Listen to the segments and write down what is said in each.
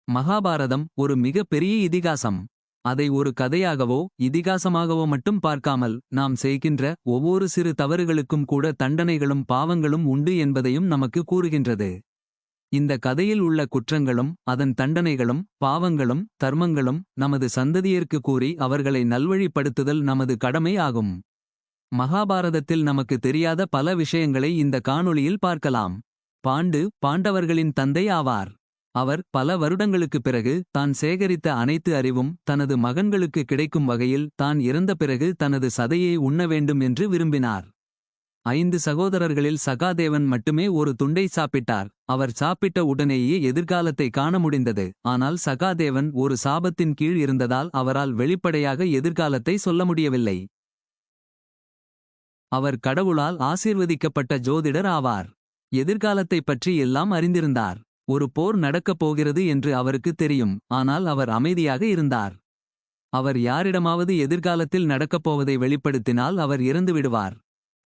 மகாபாரதம் ஒரு மிக பெரிய இதிகாசம். அதை ஒரு கதையாகவோ இதிகாசமாகவோ மட்டும் பார்க்காமல் நாம் செய்கின்ற ஒவ்வொரு சிறு தவறுகளுக்கும் கூட தண்டனைகளும் பாவங்களும் உண்டு என்பதையும் நமக்கு கூறுகின்றது. இந்த கதையில் உள்ள குற்றங்களும் அதன் தண்டனைகளும் பாவங்களும் தர்மங்களும் நமது சந்ததியர்க்கு கூறி அவர்களை நல்வழிப்படுத்துதல் நமது கடமை ஆகும். மகாபாரதத்தில் நமக்கு தெரியாத பல விஷயங்களை இந்த காணொளியில் பார்க்கலாம். பாண்டவர்களின் தந்தை ஆவார். அவர் பல வருடங்களுக்குப் பிறகு தான் சேகரித்த அனைத்து அறிவும் தனது மகன்களுக்கு கிடைக்கும் வகையில் தான் இறந்த பிறகு தனது சதையை உண்ண வேண்டும் என்று விரும்பினார். 5 சகோதரர்களில் சகாதேவன் மட்டுமே ஒரு துண்டை சாப்பிட்டார். அவர் சாப்பிட்ட உடனேயே எதிர்காலத்தை காண முடிந்தது. ஆனால் சகாதேவன் ஒரு சாபத்தின் கீழ் இருந்ததால் அவரால் வெளிப்படையாக எதிர்காலத்தை சொல்ல முடியவில்லை. அவர் கடவுளால் ஆசீர்வதிக்கப்பட்ட ஜோதிடர் ஆவார். எதிர்காலத்தைப் பற்றி எல்லாம் அறிந்திருந்தார். ஒரு போர் நடக்கப் போகிறது என்று அவருக்கு தெரியும். ஆனால் அவர் அமைதியாக இருந்தார். அவர் யாரிடமாவது எதிர்காலத்தில் நடக்கப்போவதை வெளிப்படுத்தினால் அவர் இறந்து விடுவார்.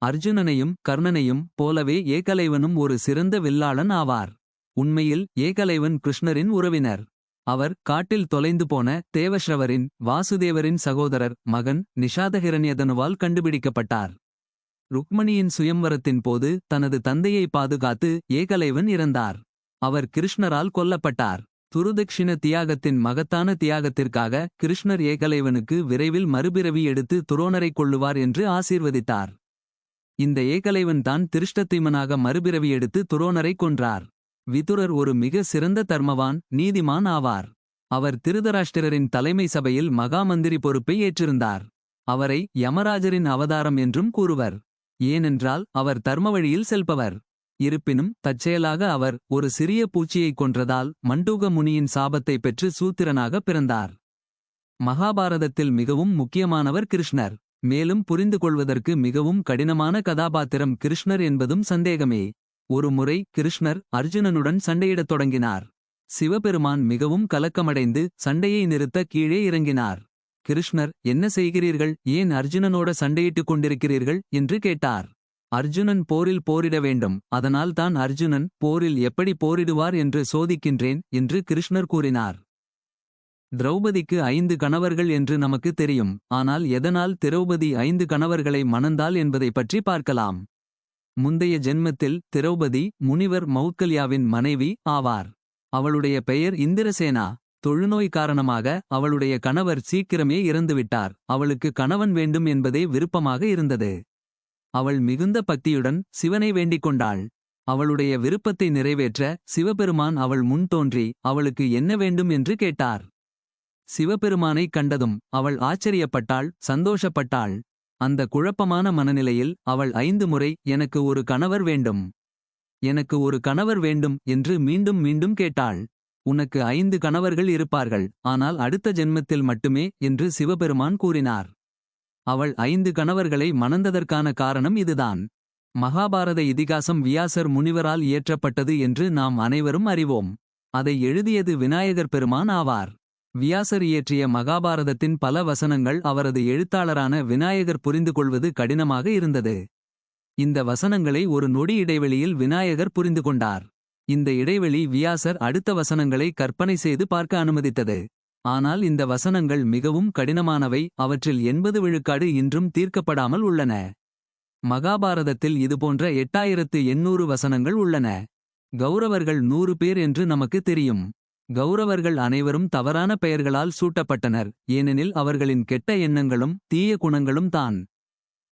அர்ஜுனனையும் கர்ணனையும் போலவே ஏகலைவனும் ஒரு சிறந்த வில்லாளன் ஆவார். உண்மையில் ஏகலைவன் கிருஷ்ணரின் உறவினர். அவர் காட்டில் தொலைந்து போன தேவஸ்ரவரின் வாசுதேவரின் சகோதரர் மகன் நிஷாதஹிரண்யதனுவால் கண்டுபிடிக்கப்பட்டார். ருக்மணியின் சுயம்வரத்தின் போது தனது தந்தையை பாதுகாத்து ஏகலைவன் இறந்தார். அவர் கிருஷ்ணரால் கொல்லப்பட்டார். துருதக்ஷிண தியாகத்தின் மகத்தான தியாகத்திற்காக கிருஷ்ணர் ஏகலைவனுக்கு விரைவில் மறுபிறவி எடுத்து துரோணரைக் கொள்ளுவார் என்று ஆசீர்வதித்தார். இந்த ஏகலைவன் தான் திருஷ்டத்யுமனாக மறுபிறவி எடுத்து துரோணரைக் கொன்றார். விதுரர் ஒரு மிக சிறந்த தர்மவான் நீதிமான் ஆவார். அவர் திருதராஷ்டிரரின் தலைமை சபையில் மகாமந்திரி பொறுப்பை ஏற்றிருந்தார். அவரை யமராஜரின் அவதாரம் என்றும் கூறுவர். ஏனென்றால் அவர் தர்மவழியில் செல்பவர். இருப்பினும் தற்செயலாக அவர் ஒரு சிறிய பூச்சியைக் கொன்றதால் மண்டூக முனியின் சாபத்தை பெற்று சூத்திரனாக பிறந்தார். மகாபாரதத்தில் மிகவும் முக்கியமானவர் கிருஷ்ணர். மேலும் புரிந்து கொள்வதற்கு மிகவும் கடினமான கதாபாத்திரம் கிருஷ்ணர் என்பதும் சந்தேகமே. ஒரு முறை கிருஷ்ணர் அர்ஜுனனுடன் சண்டையிடத் தொடங்கினார். சிவபெருமான் மிகவும் கலக்கமடைந்து சண்டையை நிறுத்த கீழே இறங்கினார். கிருஷ்ணர், என்ன செய்கிறீர்கள், ஏன் அர்ஜுனனோட சண்டையிட்டுக் கொண்டிருக்கிறீர்கள் என்று கேட்டார். அர்ஜுனன் போரில் போரிட வேண்டும், அதனால் தான் அர்ஜுனன் போரில் எப்படி போரிடுவார் என்று சோதிக்கின்றேன் என்று கிருஷ்ணர் கூறினார். திரௌபதிக்கு 5 கணவர்கள் என்று நமக்கு தெரியும். ஆனால் எதனால் திரௌபதி 5 கணவர்களை மணந்தாள் என்பதை பற்றி பார்க்கலாம். முந்தைய ஜென்மத்தில் திரௌபதி முனிவர் மௌத்கல்யாவின் மனைவி ஆவார். அவளுடைய பெயர் இந்திரசேனா. தொழுநோய் காரணமாக அவளுடைய கணவர் சீக்கிரமே இறந்துவிட்டார். அவளுக்கு கணவன் வேண்டும் என்பதே விருப்பமாக இருந்தது. அவள் மிகுந்த பக்தியுடன் சிவனை வேண்டிக் கொண்டாள். அவளுடைய விருப்பத்தை நிறைவேற்ற சிவபெருமான் அவள் முன் தோன்றி அவளுக்கு என்ன வேண்டும் என்று கேட்டார். சிவபெருமானைக் கண்டதும் அவள் ஆச்சரியப்பட்டாள், சந்தோஷப்பட்டாள். அந்த குழப்பமான மனநிலையில் அவள் 5 முறை எனக்கு ஒரு கணவர் வேண்டும், எனக்கு ஒரு கணவர் வேண்டும் என்று மீண்டும் மீண்டும் கேட்டாள். உனக்கு 5 கணவர்கள் இருப்பார்கள், ஆனால் அடுத்த ஜென்மத்தில் மட்டுமே என்று சிவபெருமான் கூறினார். அவள் 5 கணவர்களை மணந்ததற்கான காரணம் இதுதான். மகாபாரத இதிகாசம் வியாசர் முனிவரால் இயற்றப்பட்டது என்று நாம் அனைவரும் அறிவோம். அதை எழுதியது விநாயகர் பெருமான் ஆவார். வியாசர் இயற்றிய மகாபாரதத்தின் பல வசனங்கள் அவரது எழுத்தாளரான விநாயகர் புரிந்து கொள்வது கடினமாக இருந்தது. இந்த வசனங்களை ஒரு நொடி இடைவெளியில் விநாயகர் புரிந்து கொண்டார். இந்த இடைவெளி வியாசர் அடுத்த வசனங்களை கற்பனை செய்து பார்க்க அனுமதித்தது. ஆனால் இந்த வசனங்கள் மிகவும் கடினமானவை. அவற்றில் 80 விழுக்காடு இன்றும் தீர்க்கப்படாமல் உள்ளன. மகாபாரதத்தில் இதுபோன்ற 8800 வசனங்கள் உள்ளன. கௌரவர்கள் 100 பேர் என்று நமக்கு தெரியும். கௌரவர்கள் அனைவரும் தவறான பெயர்களால் சூட்டப்பட்டனர், ஏனெனில் அவர்களின் கெட்ட எண்ணங்களும் தீய குணங்களும் தான்.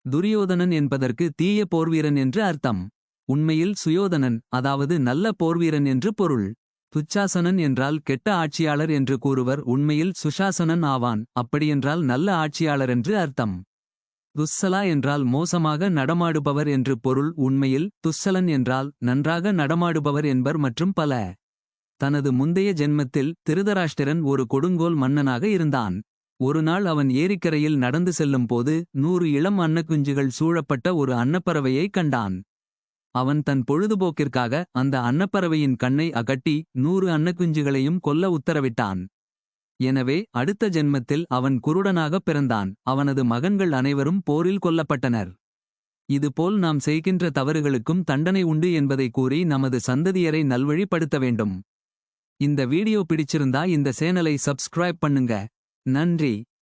துரியோதனன் என்பதற்கு தீய போர்வீரன் என்று அர்த்தம். உண்மையில் சுயோதனன், அதாவது நல்ல போர்வீரன் என்று பொருள். துச்சாசனன் என்றால் கெட்ட ஆட்சியாளர் என்று கூறுவர். உண்மையில் சுஷாசனன் ஆவான், அப்படியென்றால் நல்ல ஆட்சியாளர் என்று அர்த்தம். துஸ்ஸலா என்றால் மோசமாக நடமாடுபவர் என்று பொருள். உண்மையில் துஸ்ஸலன் என்றால் நன்றாக நடமாடுபவர் என்பர் மற்றும் பல. தனது முந்தைய ஜென்மத்தில் திருதராஷ்டிரன் ஒரு கொடுங்கோல் மன்னனாக இருந்தான். ஒரு நாள் அவன் ஏரிக்கரையில் நடந்து செல்லும் போது 100 இளம் அன்னக்குஞ்சுகள் சூழப்பட்ட ஒரு அன்னப்பறவையை கண்டான். அவன் தன் பொழுதுபோக்கிற்காக அந்த அன்னப்பறவையின் கண்ணை அகட்டி 100 அன்னக்குஞ்சுகளையும் கொல்ல உத்தரவிட்டான். எனவே அடுத்த ஜென்மத்தில் அவன் குருடனாகப் பிறந்தான். அவனது மகன்கள் அனைவரும் போரில் கொல்லப்பட்டனர். இதுபோல் நாம் செய்கின்ற தவறுகளுக்கும் தண்டனை உண்டு என்பதை கூறி நமது சந்ததியரை நல்வழிப்படுத்த வேண்டும். இந்த வீடியோ பிடிச்சிருந்தா இந்த சேனலை சப்ஸ்கிரைப் பண்ணுங்க. நன்றி.